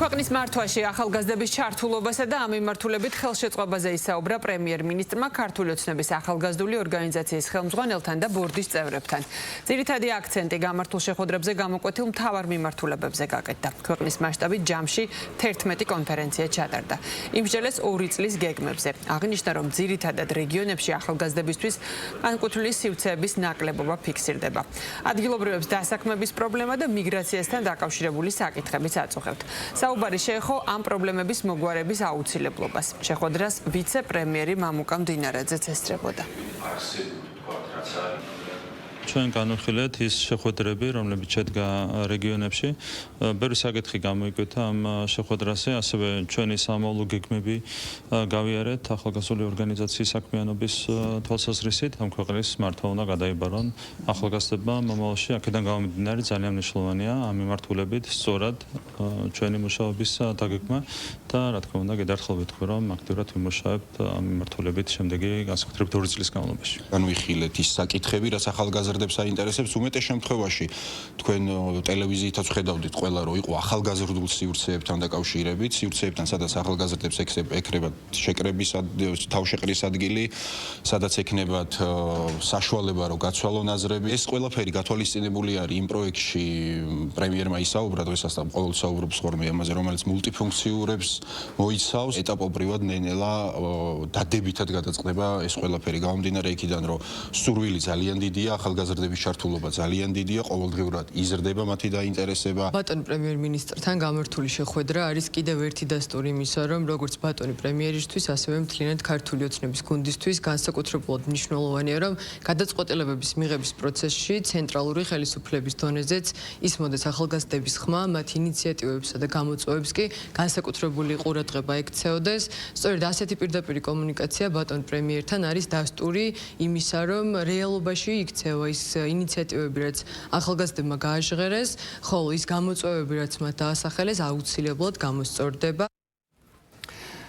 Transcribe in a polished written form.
ქვეყნის მართვაში ახალგაზრდების ჩართულობასა და ამ მიმართულებით ხელშეწყობაზე ისაუბრა პრემიერ-მინისტრმა ქართული ოცნების ახალგაზრდული ორგანიზაციის ხელმძღვანელთან და ბორდის წევრებთან. ძირითადი აქცენტი გამართულ შეხვედრებზე გამოკვეთილ მთავარ მიმართულებებზე გაკეთდა. ქვეყნის მასშტაბით ჯამში 11 კონფერენცია ჩატარდა. იმსჯელეს 2 წლის გეგმებზე. აღნიშნა, რომ ძირითადად რეგიონებში ახალგაზრდებისთვის განკუთვნილი სივრცეების ნაკლებობა ფიქსირდება. ადგილობრივებს დასაქმების პრობლემა და მიგრაციასთან დაკავშირებული საკითხებიც აწუხებთ. საუბარი შეეხო ამ პრობლემების მოგვარების აუცილებლობას. შეხვედრას ვიცე-პრემიერი მამუკა მდინარაძეც ესწრებოდა. ჩვენ განვიხილეთ ის შეხვედრები, რომლებიც შედგა რეგიონებში. ბევრი საკითხი გამოიკვეთა ამ შეხვედრაზე, ასევე ჩვენი სამოვლო გეგმები გავიარეთ ახალგაზრდული ორგანიზაციის საქმიანობის თვალსაზრისით. ამ ქვეყნის მართვა უნდა გადაიბარონ ახალგაზრდებმა მომავალში. აქედან გამომდინარე ძალიან მნიშვნელოვანია ამ მიმართულებით სწორად ჩვენი მუშაობის დაგეგმა და რა თქმა უნდა გედარხელ ვეთქვი, რომ აქტიურად ვიმუშავებთ ამ მიმართულებით შემდეგი განსაკუთრებით 2 წლის განმავლობაში. განვიხილეთ ის საკითხები, რაც ახალგაზრდებს აინტერესებს. უმეტეს შემთხვევაში თქვენ ტელევიზიითაც ხედავდით ყველა რომ იყო ახალგაზრდულ სივრცეებთან დაკავშირებით, სივრცეებთან, სადაც ახალგაზრდებს ეკრებათ შეკრების თავშეყრის ადგილი, სადაც ეკნებათ საშუალება რომ გაცვალონ აზრები. ეს ყველაფერი გათვალისწინებული არის იმ პროექტში პრემიერმა ისაუბრა დღესაც და ყოველ საუბრობს ხოლმე ამაზე, რომელიც მულტიფუნქციურებს მოიცავს. ეტაპობრივად ნელ-ნელა დადებითად გადაწყდება ეს ყველაფერი. გამომდინარე იქიდან რომ სურვილი ძალიან დიდია, ახალგაზრდების ჩართულობა ძალიან დიდია, ყოველდღიურად იზრდება მათი დაინტერესება. ბატონი პრემიერ-მინისტრთან გამართული შეხვედრა არის კიდევ ერთი დასტური იმისა, რომ როგორც ბატონი პრემიერისთვის, ასევე მთლიანად ქართული ოცნების გუნდისთვის განსაკუთრებულად მნიშვნელოვანია, რომ გადაწყვეტილებების მიღების პროცესში ცენტრალური ხელისუფლების დონეზეც ისმოდეს ახალგაზრდების ხმა, მათი ინიციატივებსა და გამოწვევებს კი განსაკუთრებული ყურადღება ექცეოდეს. სწორედ ასეთი პირდაპირი კომუნიკაცია ბატონ პრემიერთან არის დასტური იმისა, რომ რეალობაში იქცევა ის ინიციატივები, რაც ახალგაზრდებმა გააჟღერეს, ხოლო ის გამოწვევები, რაც მათ დაასახელეს, აუცილებლად გამოსწორდება.